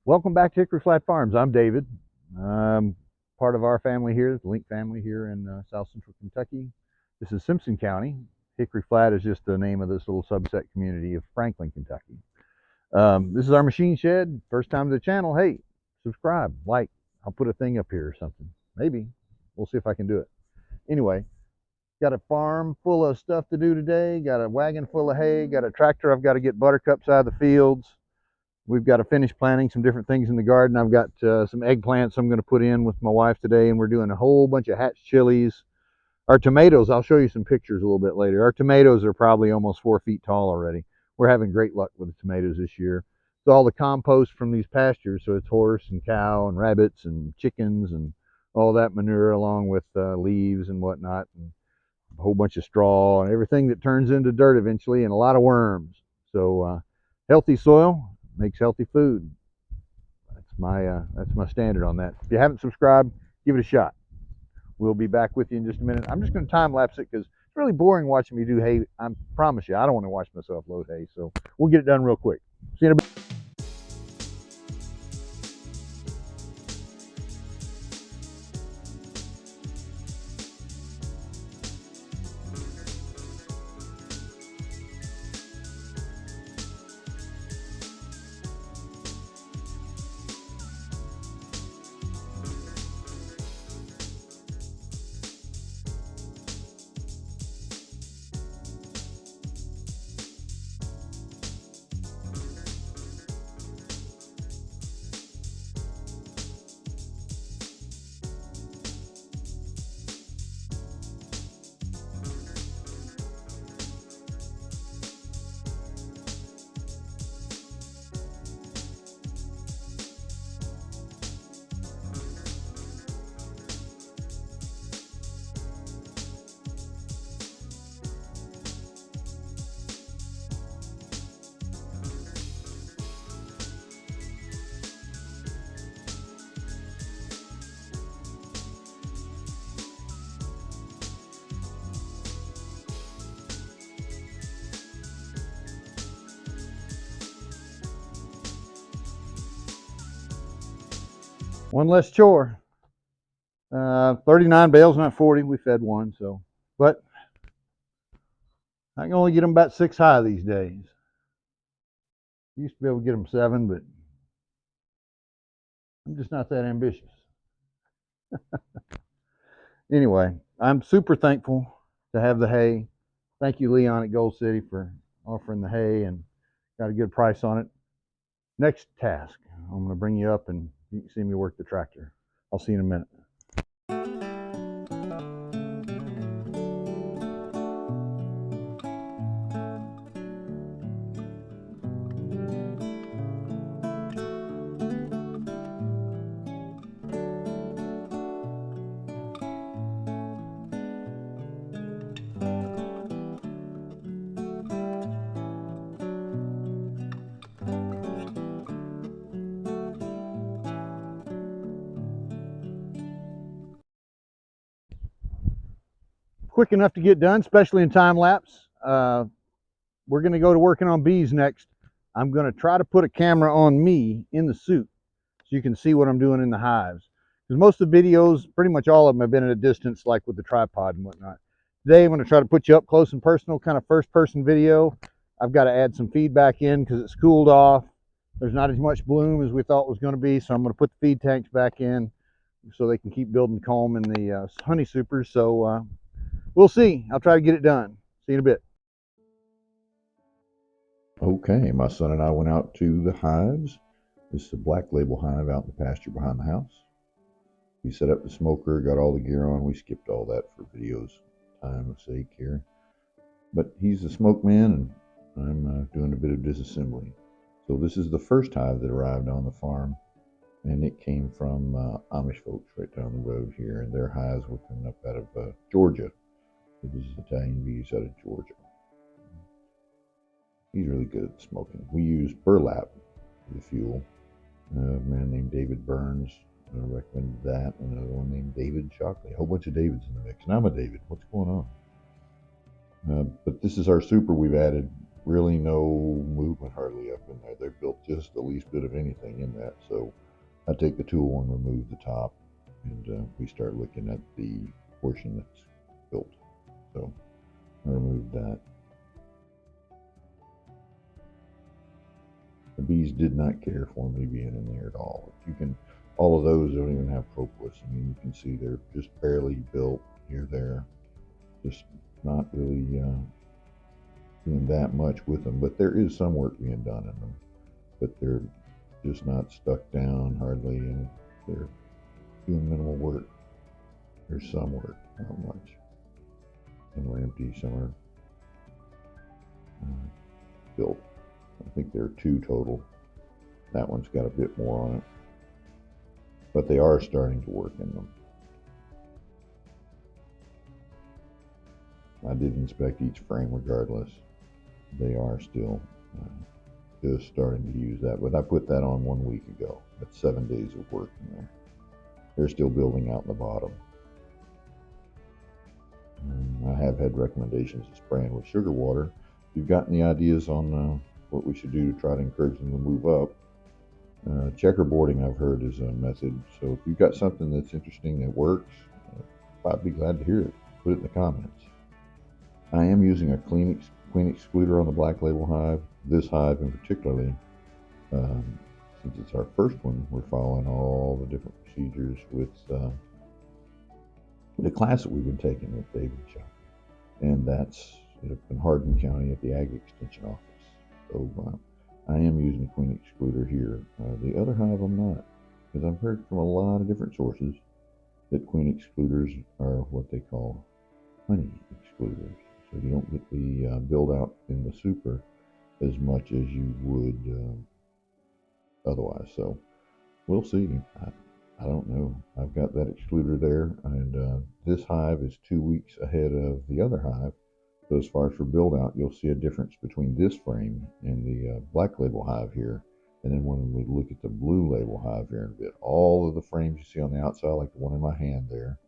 Welcome back to Hickory Flat Farms. I'm David. Part of our family here, the Link family here in South Central Kentucky. This is Simpson County. Hickory Flat is just the name of this little subset community of Franklin, Kentucky. This is our machine shed. First time to the channel. Hey, subscribe, like. I'll put a thing up here or something. Maybe. We'll see if I can do it. Anyway, got a farm full of stuff to do today. Got a wagon full of hay. Got a tractor I've got to get buttercups out of the fields. We've got to finish planting some different things in the garden. I've got some eggplants I'm going to put in with my wife today, and we're doing a whole bunch of hatch chilies. Our tomatoes, I'll show you some pictures a little bit later. Our tomatoes are probably almost 4 feet tall already. We're having great luck with the tomatoes this year. It's all the compost from these pastures, so it's horse and cow and rabbits and chickens and all that manure along with leaves and whatnot, and a whole bunch of straw and everything that turns into dirt eventually, and a lot of worms. So healthy soil makes healthy food. That's my standard on that. If you haven't subscribed, give it a shot. We'll be back with you in just a minute. I'm just going to time lapse it because it's really boring watching me do hay. I promise you, I don't want to watch myself load hay. So we'll get it done real quick. See you in a bit. One less chore. 39 bales, not 40. We fed one, so. But I can only get them about 6 high these days. Used to be able to get them 7, but I'm just not that ambitious. Anyway, I'm super thankful to have the hay. Thank you, Leon at Gold City, for offering the hay and got a good price on it. Next task, I'm going to bring you up and you can see me work the tractor. I'll see you in a minute. Quick enough to get done, especially in time lapse. We're going to go to working on bees next. I'm going to try to put a camera on me in the suit so you can see what I'm doing in the hives. Because most of the videos, pretty much all of them have been at a distance, like with the tripod and whatnot. Today I'm going to try to put you up close and personal, kind of first person video. I've got to add some feedback in because it's cooled off. There's not as much bloom as we thought was going to be, so I'm going to put the feed tanks back in so they can keep building comb in the honey supers. So we'll see. I'll try to get it done. See you in a bit. Okay, my son and I went out to the hives. This is a black label hive out in the pasture behind the house. We set up the smoker, got all the gear on. We skipped all that for video's time's sake here. But he's the smoke man, and I'm doing a bit of disassembly. So this is the first hive that arrived on the farm, and it came from Amish folks right down the road here, and their hives were coming up out of Georgia. So this is Italian bees out of Georgia. He's really good at smoking. We use burlap for the fuel. A man named David Burns recommended that. Another one named David Shockley. A whole bunch of Davids in the mix. And I'm a David. What's going on? But this is our super we've added really no movement hardly up in there. They've built just the least bit of anything in that. So I take the tool and remove the top, and we start looking at the portion that's built. So I removed that. The bees did not care for me being in there at all. You can, all of those don't even have propolis. I mean, you can see they're just barely built here, there, just not really doing that much with them. But there is some work being done in them, but they're just not stuck down hardly, and they're doing minimal work. There's some work, not much. Some are empty, some are built. I think there are 2 total. That one's got a bit more on it, but they are starting to work in them. I did inspect each frame regardless. They are still just starting to use that, but I put that on 1 week ago. That's 7 days of work in there. They're still building out in the bottom. I have had recommendations of spraying with sugar water. If you've got any ideas on what we should do to try to encourage them to move up, checkerboarding I've heard is a method. So if you've got something that's interesting that works, I'd be glad to hear it. Put it in the comments. I am using a queen excluder on the Black Label hive. This hive in particularly, since it's our first one, we're following all the different procedures with the class that we've been taking with David Chuck. And that's in Hardin County at the Ag Extension Office. So I am using a queen excluder here. The other hive I'm not, because I've heard from a lot of different sources that queen excluders are what they call honey excluders. So you don't get the build out in the super as much as you would otherwise. So we'll see. I don't know. I've got that excluder there, and this hive is 2 weeks ahead of the other hive. So as far as for build out, you'll see a difference between this frame and the Black Label hive here. And then when we look at the Blue Label hive here in a bit, all of the frames you see on the outside, like the one in my hand there,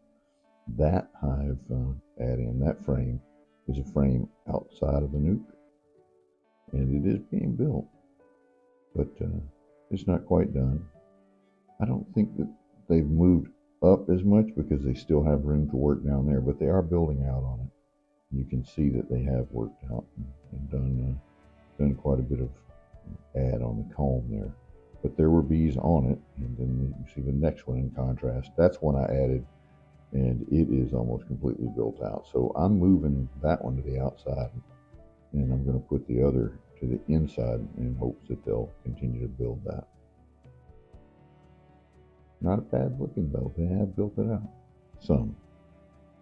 that hive that frame is a frame outside of the nuke. And it is being built, but it's not quite done. I don't think that they've moved up as much because they still have room to work down there, but they are building out on it. You can see that they have worked out and done quite a bit of add on the comb there. But there were bees on it, and then you see the next one in contrast. That's one I added, and it is almost completely built out. So I'm moving that one to the outside, and I'm going to put the other to the inside in hopes that they'll continue to build that. Not bad looking though. They have built it out. Some.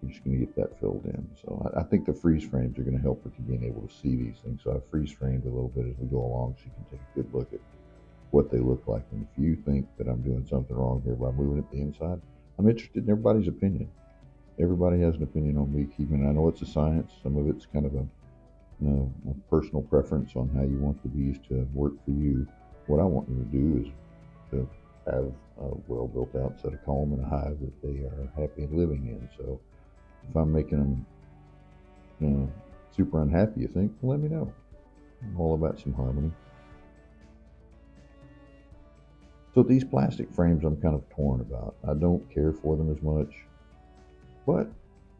You're just going to get that filled in. So I think the freeze frames are going to help with you being able to see these things. So I've freeze framed a little bit as we go along so you can take a good look at what they look like. And if you think that I'm doing something wrong here by moving it to the inside, I'm interested in everybody's opinion. Everybody has an opinion on beekeeping. I know it's a science. Some of it's kind of a personal preference on how you want the bees to work for you. What I want them to do is to have a well built out set of comb and a hive that they are happy living in. So if I'm making them super unhappy, you think, well, let me know. I'm all about some harmony. So these plastic frames I'm kind of torn about. I don't care for them as much, but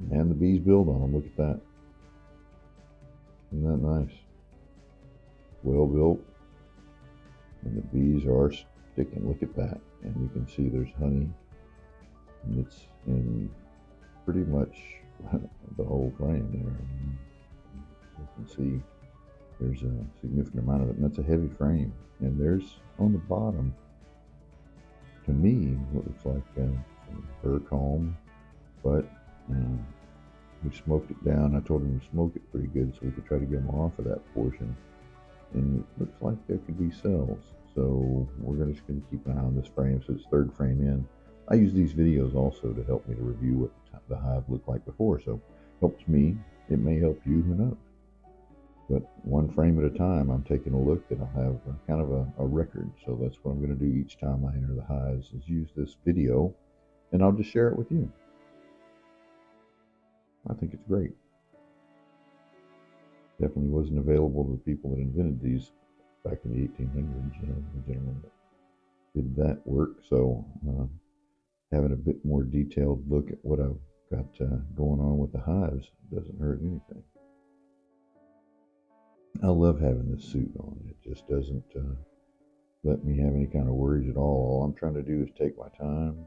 man, the bees build on them. Look at that. Isn't that nice? Well built, and the bees are sticking. Look at that. And you can see there's honey, and it's in pretty much the whole frame there. You can see there's a significant amount of it, and that's a heavy frame. And there's on the bottom, to me, what looks like some fur comb, but we smoked it down. I told him to smoke it pretty good so we could try to get them off of that portion. And it looks like there could be cells. So we're just going to keep an eye on this frame. So it's third frame in. I use these videos also to help me to review what the hive looked like before. So it helps me. It may help you, who knows. But one frame at a time, I'm taking a look and I'll have kind of a record. So that's what I'm going to do each time I enter the hives is use this video and I'll just share it with you. I think it's great. Definitely wasn't available to the people that invented these back in the 1800s. The gentleman that did that work. So having a bit more detailed look at what I've got going on with the hives doesn't hurt anything. I love having this suit on. It just doesn't let me have any kind of worries at all. All I'm trying to do is take my time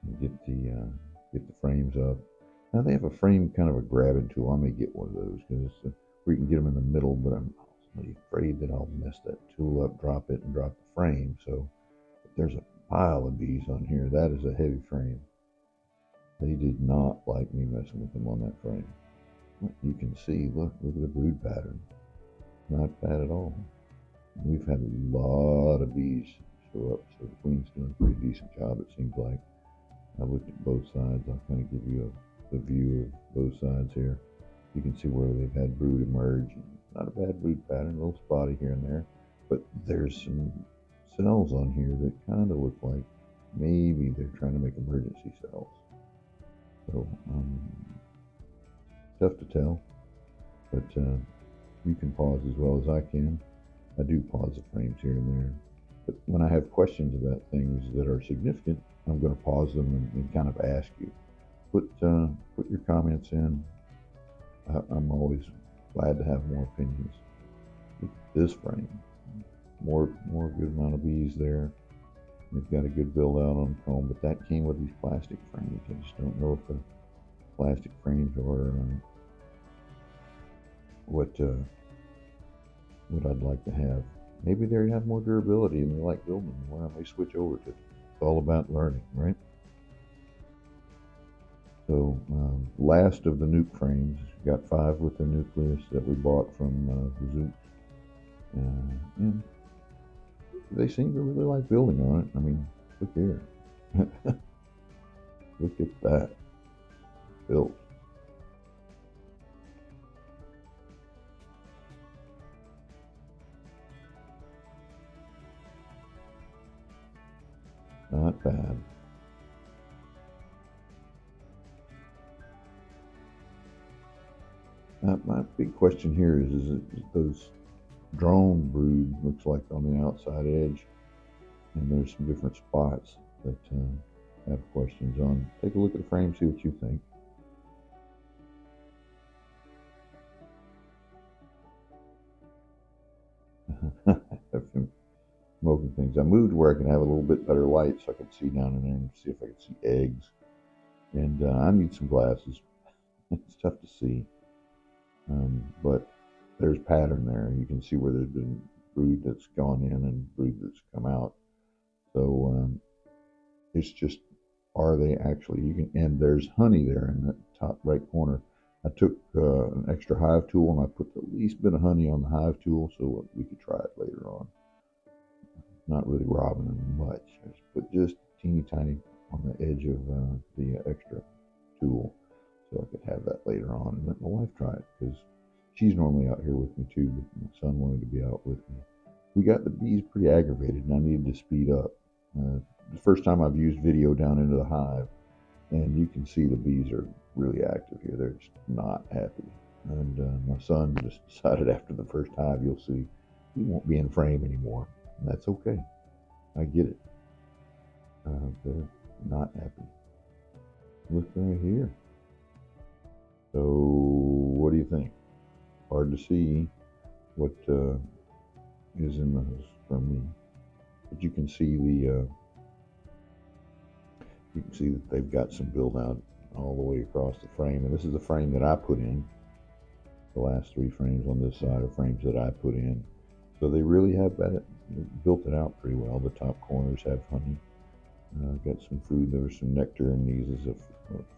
and get the frames up. Now they have a frame kind of a grabbing tool. I may get one of those because where you can get them in the middle, but I'm really afraid that I'll mess that tool up, drop it, and drop the frame. So if there's a pile of bees on here, that is a heavy frame. They did not like me messing with them on that frame. You can see, look at the brood pattern. Not bad at all. We've had a lot of bees show up, so the queen's doing a pretty decent job, it seems like. I've looked at both sides. I'll kind of give you a view of both sides here. You can see where they've had brood emerge. Not a bad brood pattern, a little spotty here and there, but there's some cells on here that kind of look like maybe they're trying to make emergency cells. So, tough to tell, but you can pause as well as I can. I do pause the frames here and there, but when I have questions about things that are significant, I'm going to pause them and kind of ask you. Put your comments in. I'm always glad to have more opinions. Look at this frame. More good amount of bees there. They've got a good build out on comb, but that came with these plastic frames. I just don't know if the plastic frames are what I'd like to have. Maybe they have more durability and they like building more. I may switch over to it. It's all about learning, right? So last of the nuke frames, got 5 with the nucleus that we bought from the Zooks. And they seem to really like building on it. I mean, look here. Look at that. Built. Not bad. My big question here is it those drone brood looks like on the outside edge, and there's some different spots that I have questions on. Take a look at the frame, see what you think. I've been smoking things. I moved where I can have a little bit better light so I can see down in there and see if I can see eggs. And I need some glasses. It's tough to see. But there's pattern there. You can see where there's been brood that's gone in and brood that's come out. So it's just, are they actually, and there's honey there in the top right corner. I took an extra hive tool and I put the least bit of honey on the hive tool so we could try it later on. Not really robbing them much. I just put just teeny tiny on the edge of the extra tool so I could have that later on and let my wife try it because she's normally out here with me too, but my son wanted to be out with me. We got the bees pretty aggravated and I needed to speed up. The first time I've used video down into the hive, and you can see the bees are really active here. They're just not happy. And my son just decided after the first hive, you'll see, he won't be in frame anymore. And that's okay. I get it. They're not happy. Look right here. So, what do you think? Hard to see what is in those from me, but you can see that they've got some build out all the way across the frame, and this is the frame that I put in. The last 3 frames on this side are frames that I put in, so they really have built it out pretty well. The top corners have honey. Got some food. There was some nectar in these as a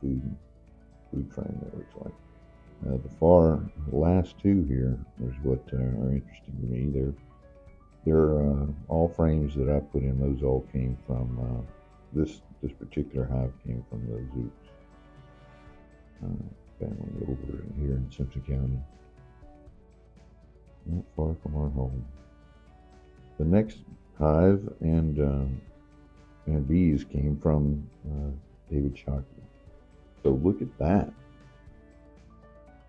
food frame. That looks like. The last 2 here is what are interesting to me. They're all frames that I put in. Those all came from this particular hive came from the Zooks family over here in Simpson County, not far from our home. The next hive and bees came from David Shockey. So look at that.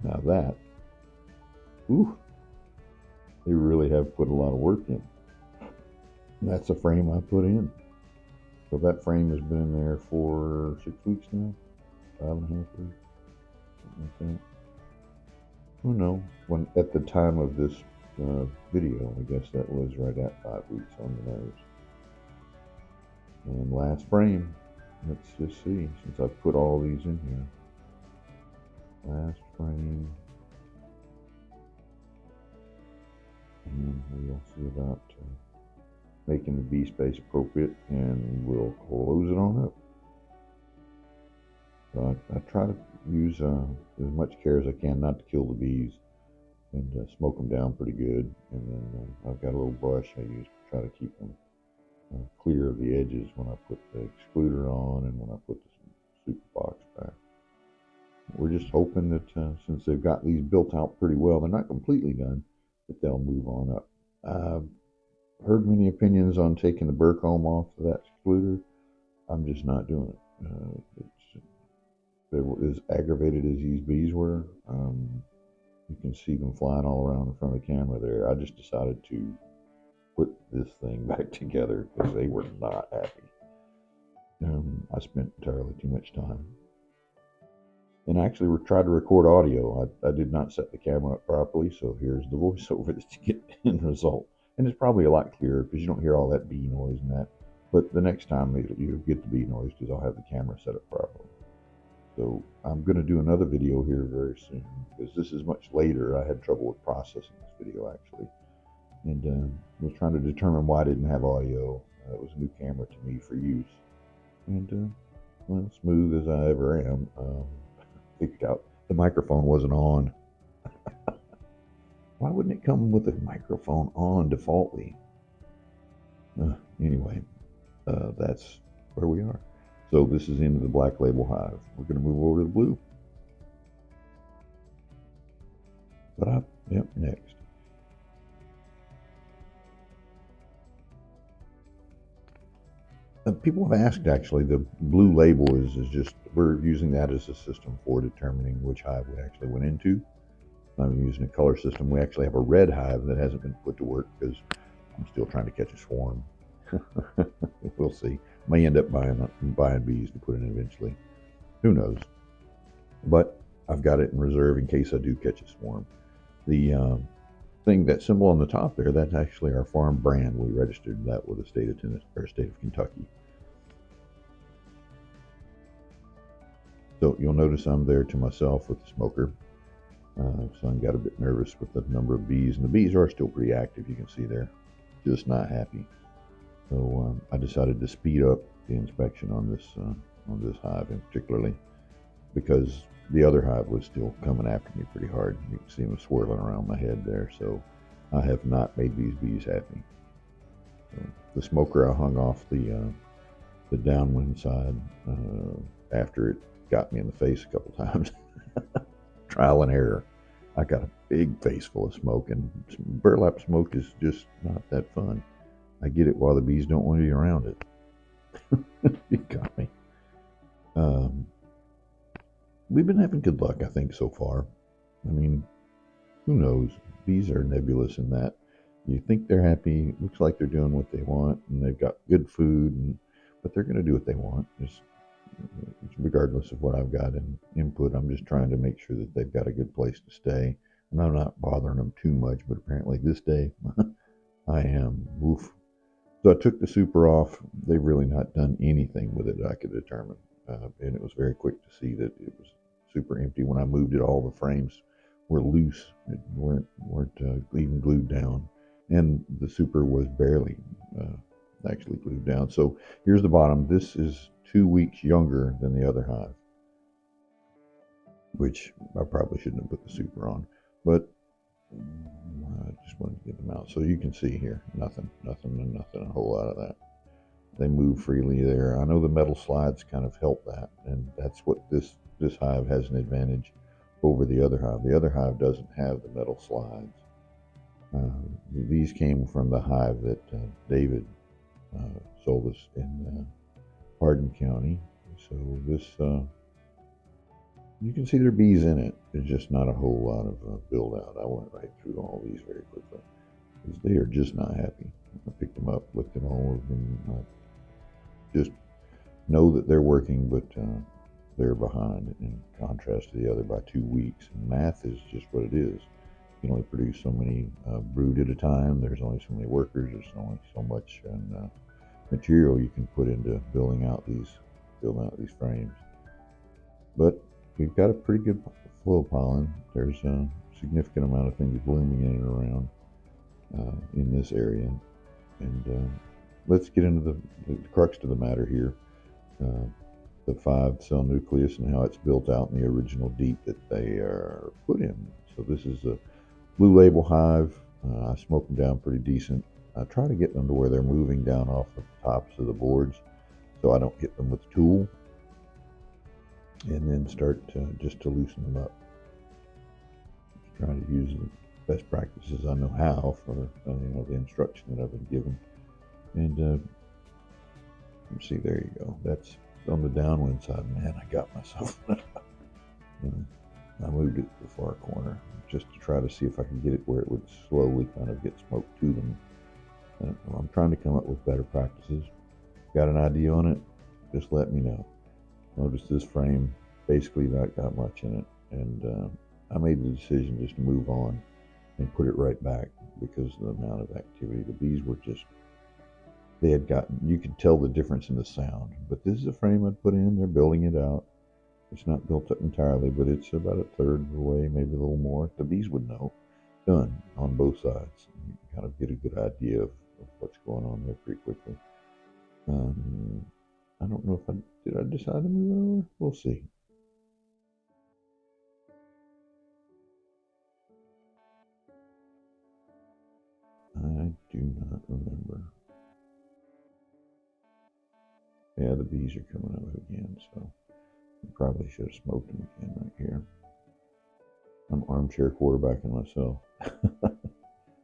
Now that Ooh, they really have put a lot of work in. And that's a frame I put in. So that frame has been in there for 6 weeks now, 5.5 weeks, something like that. Oh no, when at the time of this video, I guess that was right at 5 weeks on the nose. And last frame, let's just see, since I've put all these in here. Last frame. And we'll see about making the bee space appropriate, and we'll close it on up. So I try to use as much care as I can not to kill the bees, and smoke them down pretty good. And then I've got a little brush I use to try to keep them clear of the edges when I put the excluder on and when I put the super box back. We're just hoping that since they've got these built out pretty well, they're not completely done, that they'll move on up. I've heard many opinions on taking the burr comb off of that excluder. I'm just not doing it. They're as aggravated as these bees were. You can see them flying all around in front of the camera there. I just decided to put this thing back together because they were not happy. I spent entirely too much time. And I actually tried to record audio. I did not set the camera up properly, so here's the voiceover to get the end result. And it's probably a lot clearer because you don't hear all that bee noise and that. But the next time you'll get the bee noise because I'll have the camera set up properly. So I'm going to do another video here very soon because this is much later. I had trouble with processing this video actually. And was trying to determine why I didn't have audio. It was a new camera to me for use. And well, smooth as I ever am, figured out the microphone wasn't on. Why wouldn't it come with the microphone on defaultly? Anyway, that's where we are. So this is into the black label hive. We're going to move over to the blue. But yep, next. People have asked, actually, the blue label is just, we're using that as a system for determining which hive we actually went into. I'm using a color system. We actually have a red hive that hasn't been put to work because I'm still trying to catch a swarm. We'll see. May end up buying bees to put in eventually. Who knows? But I've got it in reserve in case I do catch a swarm. The thing, that symbol on the top there, that's actually our farm brand. We registered that with the state of Tennessee, or state of Kentucky. So you'll notice I'm there to myself with the smoker. So I got a bit nervous with the number of bees, and the bees are still pretty active. You can see they're just not happy. So I decided to speed up the inspection on this hive, in particularly because the other hive was still coming after me pretty hard. You can see them swirling around my head there. So I have not made these bees happy. So the smoker I hung off the downwind side after it got me in the face a couple times. Trial and error. I got a big face full of smoke, and burlap smoke is just not that fun. I get it while the bees don't want to be around it. You got me. We've been having good luck, I think, so far. I mean, who knows? Bees are nebulous in that. You think they're happy, it looks like they're doing what they want, and they've got good food, but they're going to do what they want. Just regardless of what I've got in input, I'm just trying to make sure that they've got a good place to stay. And I'm not bothering them too much, but apparently this day I am. Oof. So I took the super off. They've really not done anything with it that I could determine. And it was very quick to see that it was super empty. When I moved it, all the frames were loose. It weren't even glued down. And the super was barely actually glued down. So here's the bottom. This is 2 weeks younger than the other hive, which I probably shouldn't have put the super on, but I just wanted to get them out. So you can see here, nothing, a whole lot of that. They move freely there. I know the metal slides kind of help that, and that's what this hive has an advantage over the other hive. The other hive doesn't have the metal slides. These came from the hive that David sold us in Hardin County. So You can see there are bees in it. There's just not a whole lot of build out. I went right through all these very quickly because they are just not happy. I picked them up, looked at all of them. I just know that they're working, but they're behind in contrast to the other by 2 weeks. And math is just what it is. You can only produce so many brood at a time. There's only so many workers. There's only so much material you can put into building out these frames. But we've got a pretty good flow of pollen. There's a significant amount of things blooming in and around in this area. And let's get into the crux of the matter here. The 5-cell nucleus and how it's built out in the original deep that they are put in. So this is a blue label hive. I smoke them down pretty decent. I try to get them to where they're moving down off the tops of the boards so I don't hit them with a tool, and then start just to loosen them up. Try to use the best practices I know how for the instruction that I've been given. And see, there you go. That's on the downwind side. Man, I got myself. I moved it to the far corner just to try to see if I could get it where it would slowly kind of get smoke to them. I'm trying to come up with better practices. Got an idea on it? Just let me know. Notice this frame basically not got much in it, and I made the decision just to move on and put it right back because of the amount of activity. The bees were just, they had gotten, you could tell the difference in the sound. But this is a frame I'd put in. They're building it out. It's not built up entirely, but it's about a third of the way, maybe a little more. The bees would know. Done on both sides. You can kind of get a good idea of what's going on there pretty quickly. I don't know if did I decide to move over? We'll see. I do not remember. Yeah, the bees are coming up again, so I probably should have smoked them again right here. I'm armchair quarterbacking myself.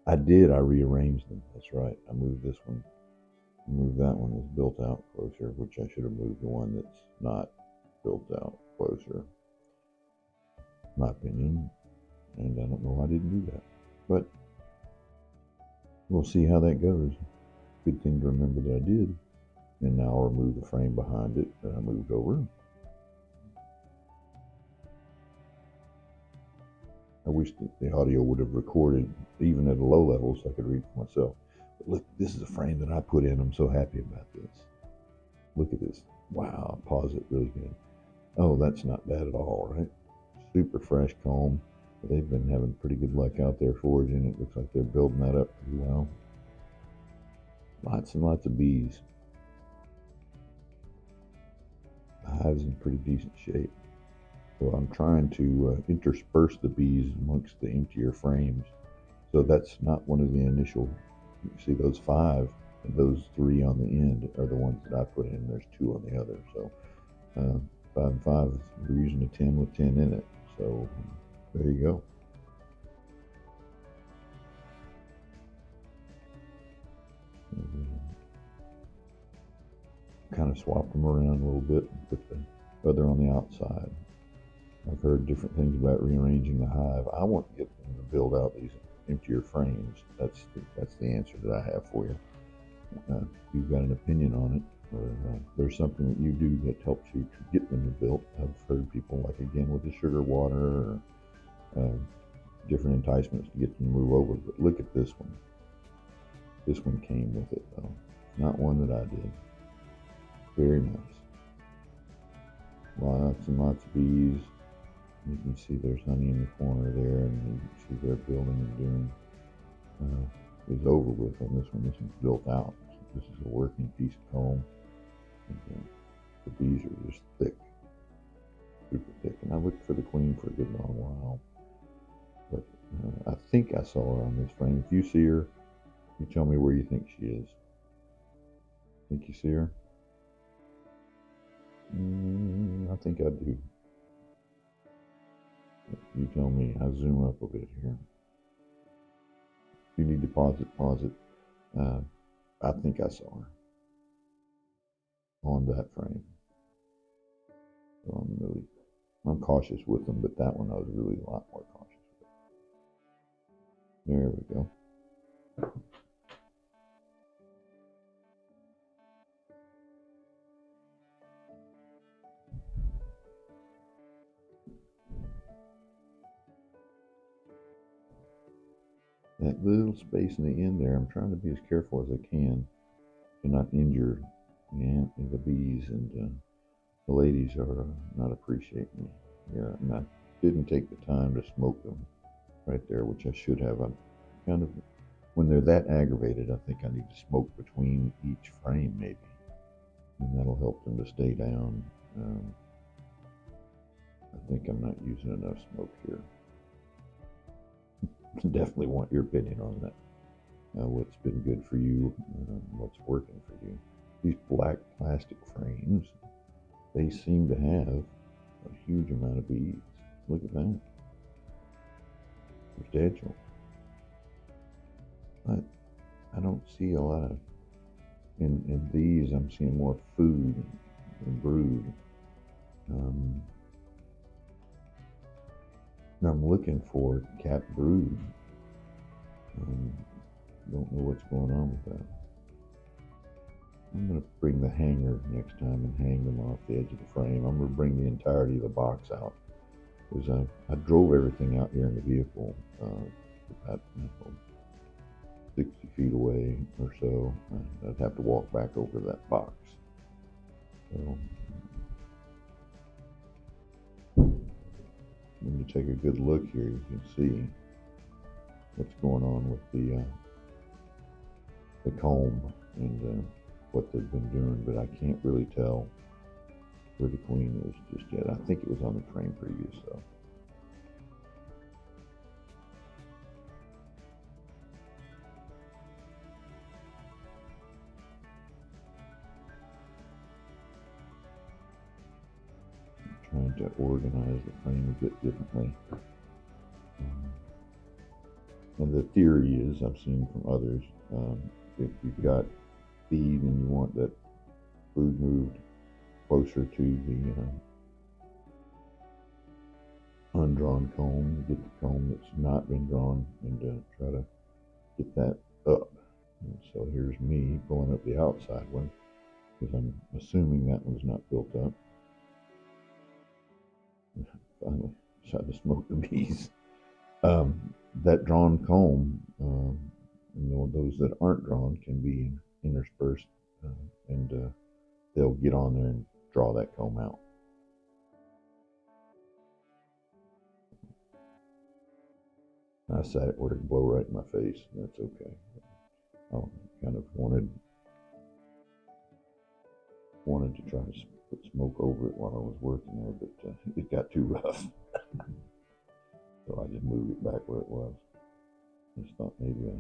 I did. I rearranged them. That's right. I moved this one. Moved that one that's built out closer, which I should have moved the one that's not built out closer. My opinion. And I don't know why I didn't do that. But we'll see how that goes. Good thing to remember that I did. And now I'll remove the frame behind it that I moved over. I wish that the audio would have recorded even at a low level so I could read for myself. But look, this is a frame that I put in. I'm so happy about this. Look at this. Wow, pause it really good. Oh, that's not bad at all, right? Super fresh comb. They've been having pretty good luck out there foraging. It looks like they're building that up pretty well. Lots and lots of bees. The hive's in pretty decent shape. So I'm trying to intersperse the bees amongst the emptier frames. So that's not one of the initial, you see those 5, and those 3 on the end are the ones that I put in. There's 2 on the other. So 5 and 5, we're using a 10 with 10 in it. So there you go. Kind of swapped them around a little bit and put the other on the outside. I've heard different things about rearranging the hive. I want to get them to build out these emptier frames. That's the answer that I have for you. If you've got an opinion on it, or there's something that you do that helps you to get them built. I've heard people, like again with the sugar water, or different enticements to get them to move over. But look at this one. This one came with it though. Not one that I did. Very nice. Lots and lots of bees. You can see there's honey in the corner there, and you can see they're building and doing. Is over with on this one. This one's built out. So this is a working piece of comb. And, the bees are just thick, super thick. And I looked for the queen for a good long while, but I think I saw her on this frame. If you see her, you tell me where you think she is. Think you see her? I think I do. You tell me. I zoom up a bit here. If you need to pause it, pause it. I think I saw her on that frame. So I'm really I'm cautious with them, but that one I was really a lot more cautious with. There we go. That little space in the end there, I'm trying to be as careful as I can to not injure the bees, and the ladies are not appreciating me here. And I didn't take the time to smoke them right there, which I should have. I'm kind of, when they're that aggravated, I think I need to smoke between each frame maybe, and that'll help them to stay down. I think I'm not using enough smoke here. Definitely want your opinion on that. What's been good for you, what's working for you. These black plastic frames, they seem to have a huge amount of beads. Look at that. Substantial. But I don't see a lot of, in these I'm seeing more food and brood. I'm looking for capped brood. Don't know what's going on with that. I'm going to bring the hanger next time and hang them off the edge of the frame. I'm going to bring the entirety of the box out, because I drove everything out here in the vehicle about 60 feet away or so. I'd have to walk back over that box. So when you take a good look here, you can see what's going on with the comb and what they've been doing, but I can't really tell where the queen is just yet. I think it was on the frame previous though. I'm trying to organize the frame a bit differently. And the theory is, I've seen from others, if you've got feed and you want that food moved closer to the undrawn comb, get the comb that's not been drawn and try to get that up. And so here's me pulling up the outside one, because I'm assuming that one's not built up. Finally tried to smoke the bees. That drawn comb, those that aren't drawn can be interspersed, and they'll get on there and draw that comb out. I sat it where it blow right in my face. That's okay. I kind of wanted to try to put smoke over it while I was working there, but it got too rough. So I just moved it back where it was. I just thought maybe a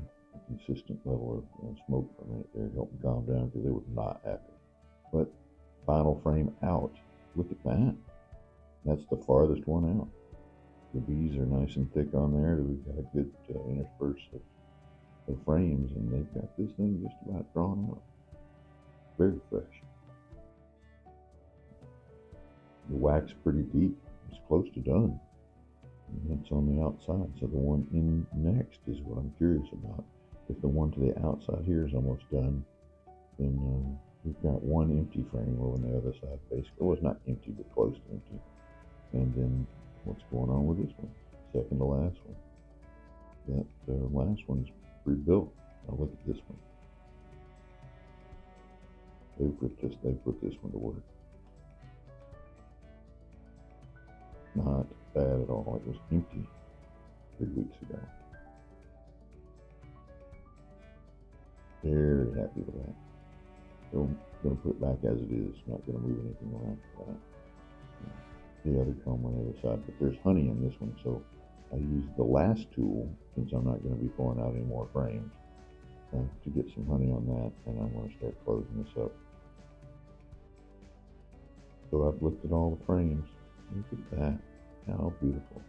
consistent level of smoke for a minute there helped them calm down, because they were not happy. But final frame out. Look at that. That's the farthest one out. The bees are nice and thick on there. We've got a good intersperse of frames, and they've got this thing just about drawn out. Very fresh. The wax pretty deep. It's close to done. And that's on the outside. So the one in next is what I'm curious about. If the one to the outside here is almost done, then we've got one empty frame over on the other side, basically. Well, it's not empty, but close to empty. And then what's going on with this one? Second to last one. That last one's pre-built. Now look at this one. They put this one to work. Not bad at all. It was empty 3 weeks ago. Very happy with that. So I'm going to put it back as it is. Not going to move anything around for that. The other comb on the other side, but there's honey in this one, so I used the last tool, since I'm not going to be pulling out any more frames, to get some honey on that, and I'm going to start closing this up. So I've looked at all the frames. Look at that. How beautiful.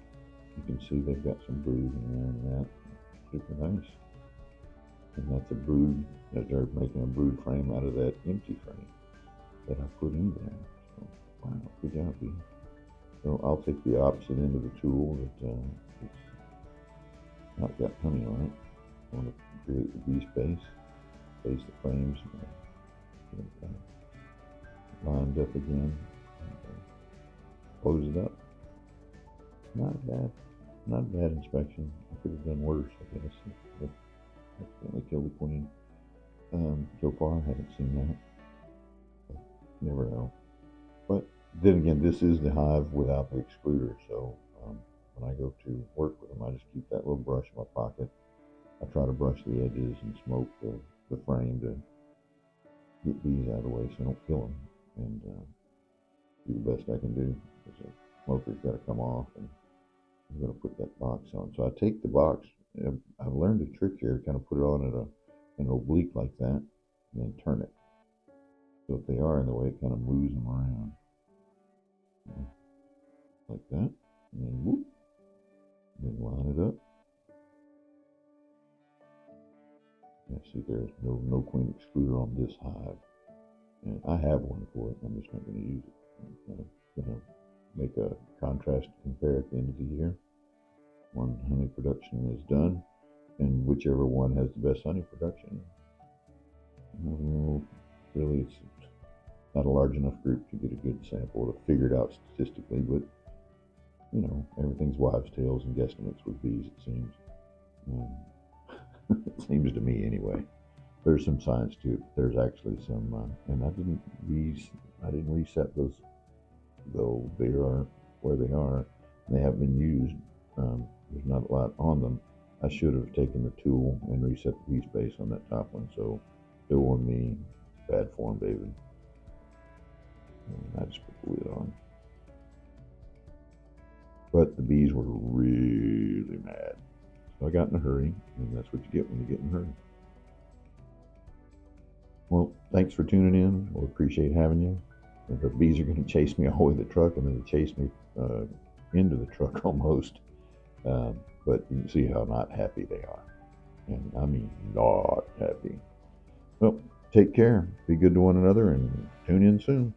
You can see they've got some brood in there and that. Super nice. And that's a brood, that they're making a brood frame out of that empty frame that I put in there. So, wow, good job, Bee. So I'll take the opposite end of the tool that it's not got honey on it. I want to create the bee space, space the frames, get it kind of lined up again, and close it up. Not a bad inspection. I could have done worse, I guess. But accidentally killed the queen. So far, I haven't seen that. But never know. But then again, this is the hive without the excluder, so when I go to work with them, I just keep that little brush in my pocket. I try to brush the edges and smoke the frame to get bees out of the way so I don't kill them, and do the best I can do. Because the smoker's got to come off, and I'm going to put that box on. So I take the box. I've learned a trick here. Kind of put it on at an oblique like that, and then turn it. So if they are in the way, it kind of moves them around. Like that. And then whoop. And then line it up. Yeah, see, there's no queen excluder on this hive. And I have one for it. I'm just not going to use it. I'm going to make a contrast compare at the end of the year. One honey production is done, and whichever one has the best honey production. Really, it's not a large enough group to get a good sample to figure it out statistically, but you know, everything's wives' tales and guesstimates with bees, it seems. It seems to me anyway. There's some science to it. There's actually some, and I didn't reset those, though they are where they are. And they haven't been used. There's not a lot on them. I should have taken the tool and reset the bee space on that top one. So still on me, bad form, David. And I just put the lid on. But the bees were really mad. So I got in a hurry, and that's what you get when you get in a hurry. Well, thanks for tuning in. We'll appreciate having you. And the bees are going to chase me all the way to the truck, and then they chase me into the truck almost. But you can see how not happy they are. And I mean, not happy. Well, take care. Be good to one another, and tune in soon.